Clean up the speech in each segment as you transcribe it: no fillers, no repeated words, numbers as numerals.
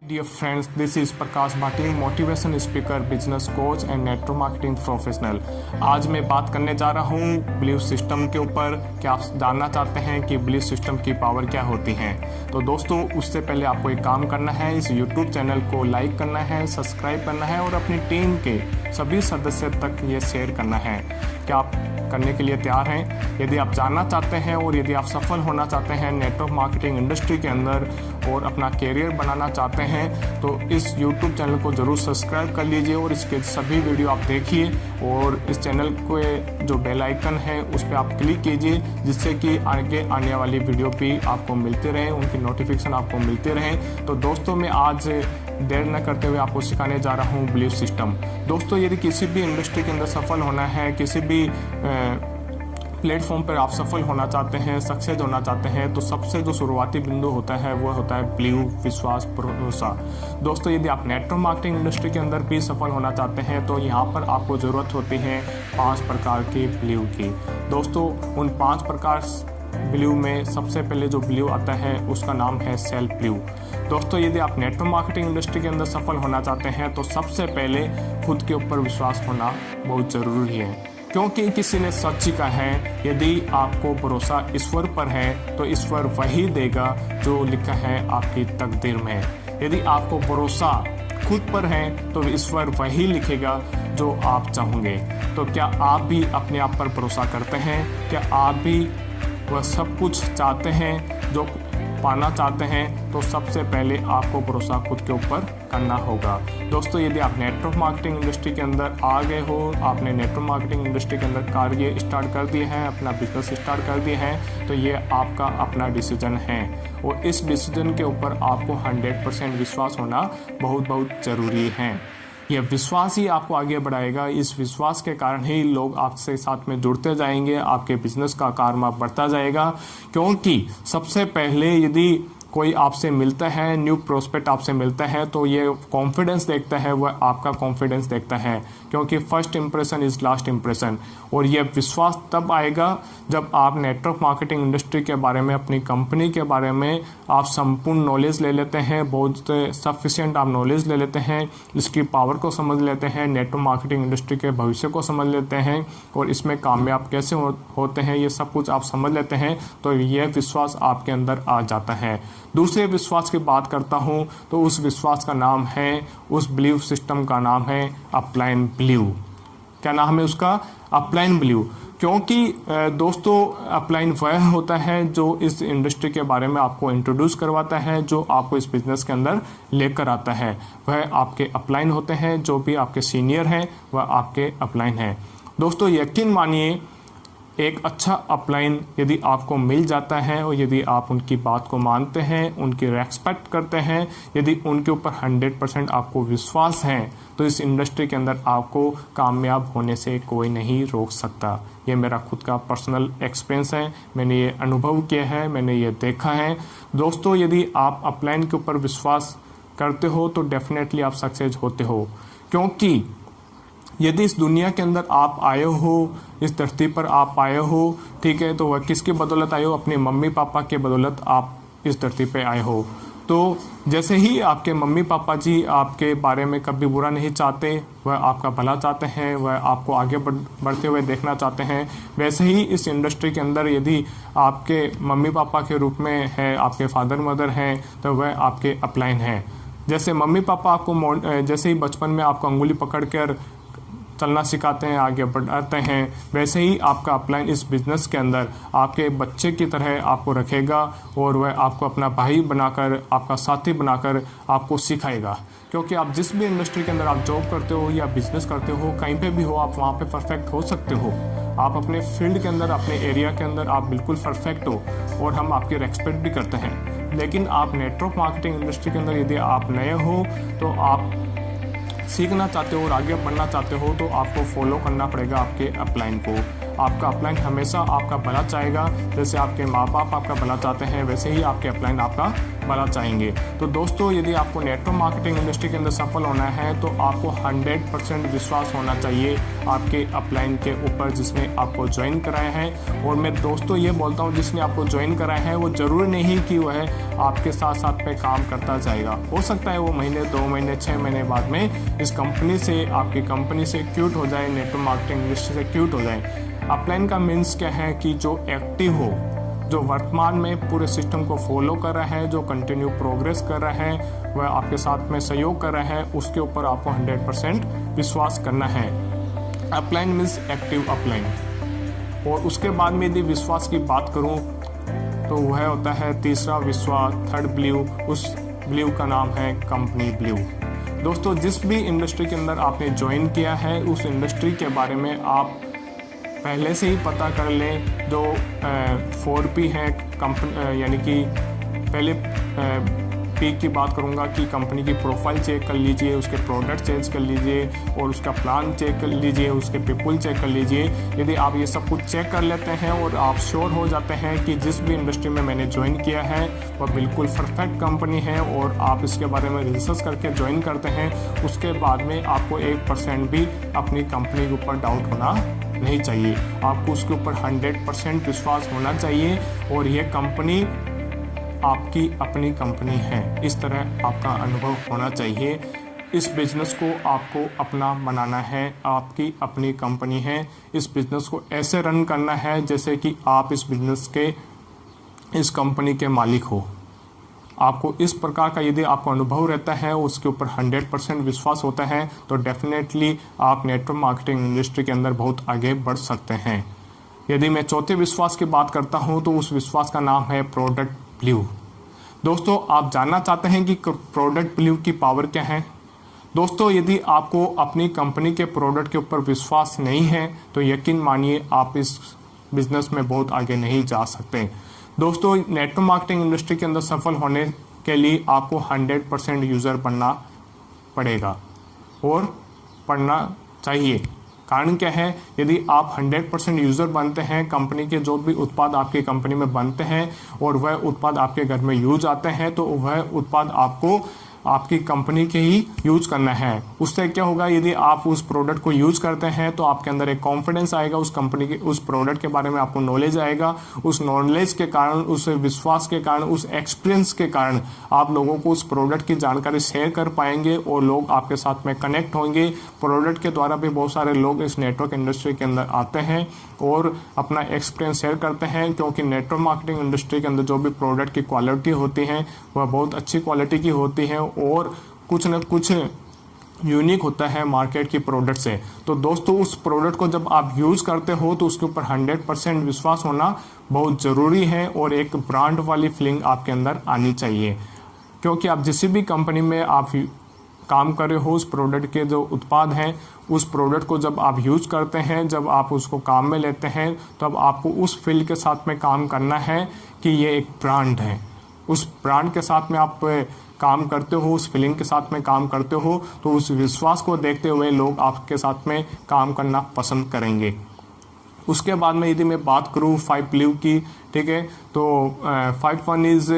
Dear friends, this is Prakash Bhati, motivation speaker, business coach and network marketing professional. आज मैं बात करने जा रहा हूँ बिलीफ सिस्टम के ऊपर। क्या आप जानना चाहते हैं कि बिलीफ सिस्टम की पावर क्या होती है? तो दोस्तों, उससे पहले आपको एक काम करना है, इस यूट्यूब चैनल को लाइक करना है, सब्सक्राइब करना है और अपनी टीम के सभी सदस्य तक ये शेयर करना है। क्या आप करने के लिए तैयार हैं? यदि आप जानना चाहते हैं और यदि आप सफल होना चाहते हैं नेटवर्क मार्केटिंग इंडस्ट्री के अंदर और अपना कैरियर बनाना चाहते हैं, तो इस YouTube चैनल को ज़रूर सब्सक्राइब कर लीजिए और इसके सभी वीडियो आप देखिए और इस चैनल के जो बेल आइकन है उस पर आप क्लिक कीजिए, जिससे कि आगे आने वाली वीडियो भी आपको मिलते रहें, उनकी नोटिफिकेशन आपको मिलते रहें। तो दोस्तों, मैं आज देर न करते हुए आपको सिखाने जा रहा हूँ बिलीफ सिस्टम। दोस्तों, यदि किसी भी इंडस्ट्री के अंदर सफल होना है, किसी भी प्लेटफॉर्म पर आप सफल होना चाहते हैं, सक्सेस होना चाहते हैं, तो सबसे जो शुरुआती बिंदु होता है वो होता है बिलीव, विश्वास, भरोसा। दोस्तों, यदि आप नेटवर्क मार्केटिंग इंडस्ट्री के अंदर भी सफल होना चाहते हैं तो यहाँ पर आपको ज़रूरत होती है 5 प्रकार की बिलीव की। दोस्तों, उन 5 प्रकार बिलीव में सबसे पहले जो बिलीव आता है उसका नाम है सेल्फ बिलीव। दोस्तों, यदि आप नेटवर्क मार्केटिंग इंडस्ट्री के अंदर सफल होना चाहते हैं तो सबसे पहले खुद के ऊपर विश्वास होना बहुत ज़रूरी है, क्योंकि किसी ने सच ही कहा है, यदि आपको भरोसा ईश्वर पर है तो ईश्वर वही देगा जो लिखा है आपकी तकदीर में। यदि आपको भरोसा खुद पर है तो ईश्वर वही लिखेगा जो आप चाहोगे। तो क्या आप भी अपने आप पर भरोसा करते हैं? क्या आप भी वह सब कुछ चाहते हैं जो पाना चाहते हैं? तो सबसे पहले आपको भरोसा खुद के ऊपर करना होगा। दोस्तों, यदि आप नेटवर्क मार्केटिंग इंडस्ट्री के अंदर आ गए हो, आपने नेटवर्क मार्केटिंग इंडस्ट्री के अंदर कार्य स्टार्ट कर दिए हैं, अपना बिजनेस स्टार्ट कर दिए हैं, तो ये आपका अपना डिसीजन है और इस डिसीजन के ऊपर आपको 100% विश्वास होना बहुत बहुत ज़रूरी है। यह विश्वास ही आपको आगे बढ़ाएगा। इस विश्वास के कारण ही लोग आपसे साथ में जुड़ते जाएंगे, आपके बिजनेस का कारनामा बढ़ता जाएगा। क्योंकि सबसे पहले यदि कोई आपसे मिलता है, न्यू प्रोस्पेक्ट आपसे मिलता है, तो ये कॉन्फिडेंस देखता है, वह आपका कॉन्फिडेंस देखता है, क्योंकि first impression is last impression. और यह विश्वास तब आएगा जब आप नेटवर्क मार्केटिंग इंडस्ट्री के बारे में, अपनी कंपनी के बारे में आप संपूर्ण नॉलेज ले लेते हैं, बहुत सफिशिएंट आप नॉलेज ले लेते हैं, इसकी पावर को समझ लेते हैं, नेटवर्क मार्केटिंग इंडस्ट्री के भविष्य को समझ लेते हैं और इसमें कामयाब कैसे होते हैं, ये सब कुछ आप समझ लेते हैं, तो यह विश्वास आपके अंदर आ जाता है। दूसरे विश्वास की बात करता हूं तो उस विश्वास का नाम है, उस बिलीव सिस्टम का नाम है अपलाइन बिलीव। क्या नाम है उसका? Upline believe. क्योंकि दोस्तों, अपलाइन वह होता है जो इस इंडस्ट्री के बारे में आपको इंट्रोड्यूस करवाता है, जो आपको इस बिजनेस के अंदर लेकर आता है, वह आपके अपलाइन होते हैं। जो भी आपके सीनियर हैं वह आपके अपलाइन हैं। दोस्तों, यकीन मानिए, एक अच्छा अपलाइन यदि आपको मिल जाता है और यदि आप उनकी बात को मानते हैं, उनकी रेस्पेक्ट करते हैं, यदि उनके ऊपर 100% आपको विश्वास है, तो इस इंडस्ट्री के अंदर आपको कामयाब होने से कोई नहीं रोक सकता। ये मेरा खुद का पर्सनल एक्सपीरियंस है, मैंने ये अनुभव किया है, मैंने ये देखा है। दोस्तों, यदि आप अपलाइन के ऊपर विश्वास करते हो तो डेफिनेटली आप सक्सेस होते हो। क्योंकि यदि इस दुनिया के अंदर आप आए हो, इस धरती पर आप आए हो, ठीक है, तो वह किसकी बदौलत आए हो? अपने मम्मी पापा के बदौलत आप इस धरती पे आए हो। तो जैसे ही आपके मम्मी पापा जी आपके बारे में कभी बुरा नहीं चाहते, वह आपका भला चाहते हैं, वह आपको आगे बढ़ते हुए देखना चाहते हैं, वैसे ही इस इंडस्ट्री के अंदर यदि आपके मम्मी पापा के रूप में है, आपके फादर मदर हैं, तो वह आपके अपलाइन हैं। जैसे मम्मी पापा आपको जैसे ही बचपन में आपको अंगुली पकड़कर चलना सिखाते हैं, आगे बढ़ाते हैं, वैसे ही आपका अपलाइन इस बिज़नेस के अंदर आपके बच्चे की तरह आपको रखेगा और वह आपको अपना भाई बनाकर, आपका साथी बनाकर आपको सिखाएगा। क्योंकि आप जिस भी इंडस्ट्री के अंदर आप जॉब करते हो या बिजनेस करते हो, कहीं पे भी हो, आप वहाँ पे परफेक्ट हो सकते हो। आप अपने फील्ड के अंदर, अपने एरिया के अंदर आप बिल्कुल परफेक्ट हो और हम आपकी रेस्पेक्ट भी करते हैं। लेकिन आप नेटवर्क मार्केटिंग इंडस्ट्री के अंदर यदि आप नए हो, तो आप सीखना चाहते हो और आगे बढ़ना चाहते हो, तो आपको फॉलो करना पड़ेगा आपके अपलाइन को। आपका अपलाइन हमेशा आपका भला चाहेगा। जैसे आपके माँ बाप आपका भला चाहते हैं, वैसे ही आपके अपलाइन आपका वाला चाहेंगे। तो दोस्तों यदि आपको नेटवर्क मार्केटिंग इंडस्ट्री के अंदर सफल होना है तो आपको 100% विश्वास होना चाहिए आपके अपलाइन के ऊपर जिसने आपको ज्वाइन कराया है। और मैं दोस्तों ये बोलता हूँ जिसने आपको ज्वाइन कराया है वो ज़रूरी नहीं कि वह आपके साथ साथ में काम करता जाएगा। हो सकता है वो महीने 2 महीने 6 महीने बाद में इस कंपनी से आपकी कंपनी से क्यूट हो जाए, नेटवर्क मार्केटिंग इंडस्ट्री से क्यूट हो जाए। अपलाइन का मीन्स क्या है कि जो एक्टिव हो, जो वर्तमान में पूरे सिस्टम को फॉलो कर रहा है, जो कंटिन्यू प्रोग्रेस कर रहा है, वह आपके साथ में सहयोग कर रहा है, उसके ऊपर आपको 100% विश्वास करना है। Upline means active upline. और उसके बाद में यदि विश्वास की बात करूं तो वह होता है तीसरा विश्वास, थर्ड ब्लू। उस ब्लू का नाम है कंपनी ब्लू। दोस्तों जिस भी इंडस्ट्री के अंदर आपने ज्वाइन किया है उस इंडस्ट्री के बारे में आप पहले से ही पता कर लें। जो 4P है कंपनी, यानी कि पहले P की बात करूंगा कि कंपनी की प्रोफाइल चेक कर लीजिए, उसके प्रोडक्ट चेक कर लीजिए और उसका प्लान चेक कर लीजिए, उसके पीपल चेक कर लीजिए। यदि आप ये सब कुछ चेक कर लेते हैं और आप श्योर हो जाते हैं कि जिस भी इंडस्ट्री में मैंने ज्वाइन किया है वह बिल्कुल परफेक्ट कंपनी है और आप इसके बारे में रिसर्च करके ज्वाइन करते हैं, उसके बाद में आपको 1% भी अपनी कंपनी के ऊपर डाउट होना नहीं चाहिए। आपको उसके ऊपर 100% विश्वास होना चाहिए और यह कंपनी आपकी अपनी कंपनी है, इस तरह आपका अनुभव होना चाहिए। इस बिज़नेस को आपको अपना बनाना है, आपकी अपनी कंपनी है। इस बिज़नेस को ऐसे रन करना है जैसे कि आप इस बिज़नेस के, इस कंपनी के मालिक हो। आपको इस प्रकार का यदि आपको अनुभव रहता है, उसके ऊपर 100% विश्वास होता है तो डेफिनेटली आप नेटवर्क मार्केटिंग इंडस्ट्री के अंदर बहुत आगे बढ़ सकते हैं। यदि मैं चौथे विश्वास की बात करता हूं तो उस विश्वास का नाम है प्रोडक्ट ब्लू। दोस्तों आप जानना चाहते हैं कि प्रोडक्ट ब्लू की पावर क्या है? दोस्तों यदि आपको अपनी कंपनी के प्रोडक्ट के ऊपर विश्वास नहीं है तो यकीन मानिए आप इस बिज़नेस में बहुत आगे नहीं जा सकते। दोस्तों नेटवर्क मार्केटिंग इंडस्ट्री के अंदर सफल होने के लिए आपको 100% यूज़र बनना पड़ेगा और पढ़ना चाहिए। कारण क्या है? यदि आप 100% यूज़र बनते हैं, कंपनी के जो भी उत्पाद आपकी कंपनी में बनते हैं और वह उत्पाद आपके घर में यूज आते हैं तो वह उत्पाद आपको आपकी कंपनी के ही यूज करना है। उससे क्या होगा, यदि आप उस प्रोडक्ट को यूज करते हैं तो आपके अंदर एक कॉन्फिडेंस आएगा, उस कंपनी के उस प्रोडक्ट के बारे में आपको नॉलेज आएगा। उस नॉलेज के कारण, उस विश्वास के कारण, उस एक्सपीरियंस के कारण आप लोगों को उस प्रोडक्ट की जानकारी शेयर कर पाएंगे और लोग आपके साथ में कनेक्ट होंगे। प्रोडक्ट के द्वारा भी बहुत सारे लोग इस नेटवर्क इंडस्ट्री के अंदर आते हैं और अपना एक्सपीरियंस शेयर करते हैं, क्योंकि नेटवर्क मार्केटिंग इंडस्ट्री के अंदर जो भी प्रोडक्ट की क्वालिटी होती है वह बहुत अच्छी क्वालिटी की होती है और कुछ न कुछ यूनिक होता है मार्केट की प्रोडक्ट से। तो दोस्तों उस प्रोडक्ट को जब आप यूज़ करते हो तो उसके ऊपर 100% विश्वास होना बहुत ज़रूरी है और एक ब्रांड वाली फीलिंग आपके अंदर आनी चाहिए, क्योंकि आप जिस भी कंपनी में आप काम कर रहे हो उस प्रोडक्ट के जो उत्पाद हैं उस प्रोडक्ट को जब आप यूज़ करते हैं, जब आप उसको काम में लेते हैं तब आपको उस फील्ड के साथ में काम करना है कि ये एक ब्रांड है। उस ब्रांड के साथ में आप काम करते हो, उस फीलिंग के साथ में काम करते हो तो उस विश्वास को देखते हुए लोग आपके साथ में काम करना पसंद करेंगे। उसके बाद में यदि मैं बात करूँ 5 ब्लू की, ठीक है, तो 5 इज़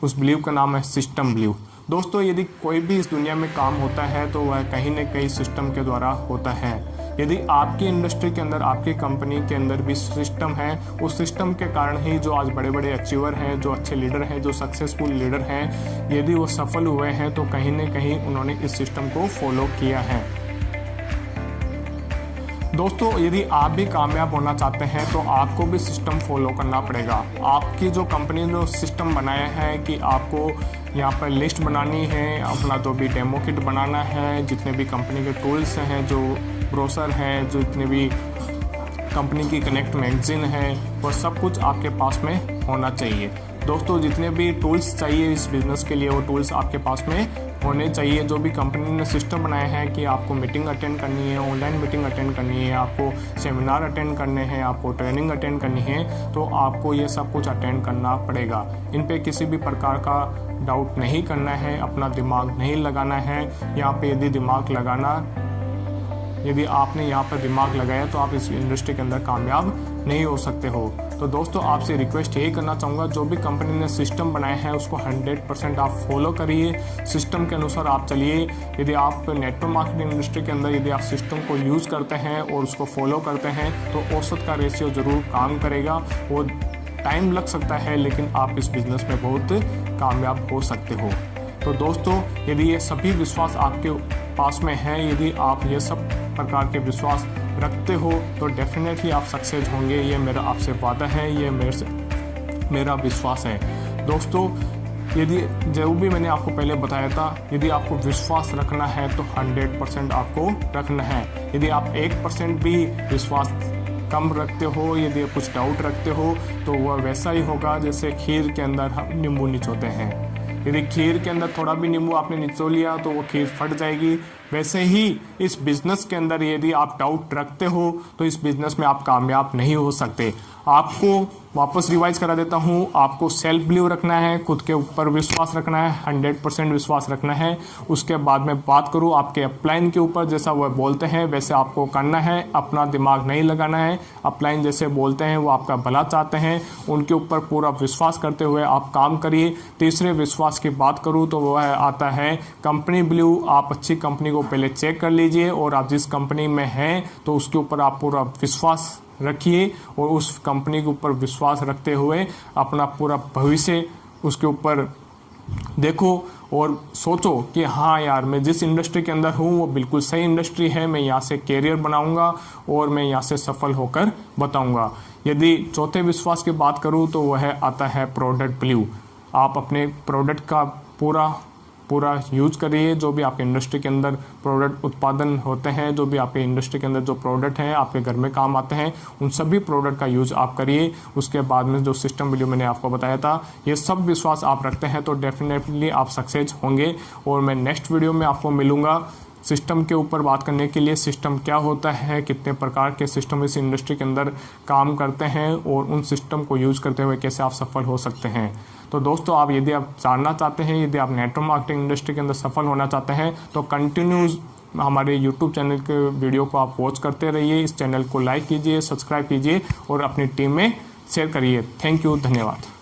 उस ब्लू का नाम है सिस्टम ब्लू। दोस्तों यदि कोई भी इस दुनिया में काम होता है तो वह कहीं न कहीं सिस्टम के द्वारा होता है। यदि आपकी इंडस्ट्री के अंदर, आपकी कंपनी के अंदर भी सिस्टम है, उस सिस्टम के कारण ही जो आज बड़े बड़े अचीवर हैं, जो अच्छे लीडर हैं, जो सक्सेसफुल लीडर हैं, यदि वो सफल हुए हैं तो कहीं न कहीं उन्होंने इस सिस्टम को फॉलो किया है। दोस्तों यदि आप भी कामयाब होना चाहते हैं तो आपको भी सिस्टम फॉलो करना पड़ेगा। आपकी जो कंपनी ने सिस्टम बनाया है कि आपको यहाँ पर लिस्ट बनानी है, अपना जो भी डेमो किट बनाना है, जितने भी कंपनी के टूल्स हैं, जो ब्रोशर हैं, जो जितने भी कंपनी की कनेक्ट मैगजीन है, वह सब कुछ आपके पास में होना चाहिए। दोस्तों जितने भी टूल्स चाहिए इस बिज़नेस के लिए वो टूल्स आपके पास में होने चाहिए। जो भी कंपनी ने सिस्टम बनाया है कि आपको मीटिंग अटेंड करनी है, ऑनलाइन मीटिंग अटेंड करनी है, आपको सेमिनार अटेंड करने हैं, आपको ट्रेनिंग अटेंड करनी है, तो आपको ये सब कुछ अटेंड करना पड़ेगा। इन पे किसी भी प्रकार का डाउट नहीं करना है, अपना दिमाग नहीं लगाना है। यहाँ पे यदि दिमाग लगाना यदि आपने यहाँ पर दिमाग लगाया तो आप इस इंडस्ट्री के अंदर कामयाब नहीं हो सकते हो। तो दोस्तों आपसे रिक्वेस्ट यही करना चाहूँगा, जो भी कंपनी ने सिस्टम बनाए हैं उसको 100% आप फॉलो करिए, सिस्टम के अनुसार आप चलिए। यदि आप नेटवर्क मार्केटिंग इंडस्ट्री के अंदर यदि आप सिस्टम को यूज़ करते हैं और उसको फॉलो करते हैं तो औसत का रेशियो ज़रूर काम करेगा। वो टाइम लग सकता है लेकिन आप इस बिज़नेस में बहुत कामयाब हो सकते हो। तो दोस्तों यदि ये सभी विश्वास आपके पास में है, यदि आप ये सब प्रकार के विश्वास रखते हो तो डेफिनेटली आप सक्सेस होंगे। ये मेरा आपसे वादा है, ये मेरा विश्वास है। दोस्तों यदि जो भी मैंने आपको पहले बताया था, यदि आपको विश्वास रखना है तो 100% आपको रखना है। यदि आप 1% भी विश्वास कम रखते हो, यदि कुछ डाउट रखते हो तो वह वैसा ही होगा जैसे खीर के अंदर हम नींबू निचोते हैं। यदि खीर के अंदर थोड़ा भी नींबू आपने निचो लिया तो वो खीर फट जाएगी। वैसे ही इस बिज़नेस के अंदर यदि आप डाउट रखते हो तो इस बिज़नेस में आप कामयाब नहीं हो सकते। आपको वापस रिवाइज करा देता हूँ, आपको सेल्फ बिलीव रखना है, खुद के ऊपर विश्वास रखना है, 100% विश्वास रखना है। उसके बाद में बात करूँ आपके अपलाइन के ऊपर, जैसा वह बोलते हैं वैसे आपको करना है, अपना दिमाग नहीं लगाना है। अपलाइन जैसे बोलते हैं वो आपका भला चाहते हैं, उनके ऊपर पूरा विश्वास करते हुए आप काम करिए। तीसरे विश्वास की बात करूँ तो वह आता है कंपनी बिलीव। आप अच्छी कंपनी को पहले चेक कर लीजिए और आप जिस कंपनी में हैं तो उसके ऊपर आप पूरा विश्वास रखिए और उस कंपनी के ऊपर विश्वास रखते हुए अपना पूरा भविष्य उसके ऊपर देखो और सोचो कि हाँ यार, मैं जिस इंडस्ट्री के अंदर हूँ वो बिल्कुल सही इंडस्ट्री है, मैं यहाँ से कैरियर बनाऊँगा और मैं यहाँ से सफल होकर बताऊँगा। यदि चौथे विश्वास की बात करूँ तो वह आता है प्रोडक्ट बिलीव। आप अपने प्रोडक्ट का पूरा यूज करिए। जो भी आपके इंडस्ट्री के अंदर प्रोडक्ट उत्पादन होते हैं, जो भी आपके इंडस्ट्री के अंदर जो प्रोडक्ट हैं आपके घर में काम आते हैं, उन सभी प्रोडक्ट का यूज आप करिए। उसके बाद में जो सिस्टम बिलीव मैंने आपको बताया था, ये सब विश्वास आप रखते हैं तो डेफिनेटली आप सक्सेस होंगे। और मैं नेक्स्ट वीडियो में आपको मिलूँगा सिस्टम के ऊपर बात करने के लिए। सिस्टम क्या होता है, कितने प्रकार के सिस्टम इस इंडस्ट्री के अंदर काम करते हैं और उन सिस्टम को यूज़ करते हुए कैसे आप सफल हो सकते हैं। तो दोस्तों आप यदि आप जानना चाहते हैं, यदि आप नेटवर्क मार्केटिंग इंडस्ट्री के अंदर सफल होना चाहते हैं तो कंटिन्यूज हमारे यूट्यूब चैनल के वीडियो को आप वॉच करते रहिए। इस चैनल को लाइक कीजिए, सब्सक्राइब कीजिए और अपनी टीम में शेयर करिए। थैंक यू, धन्यवाद।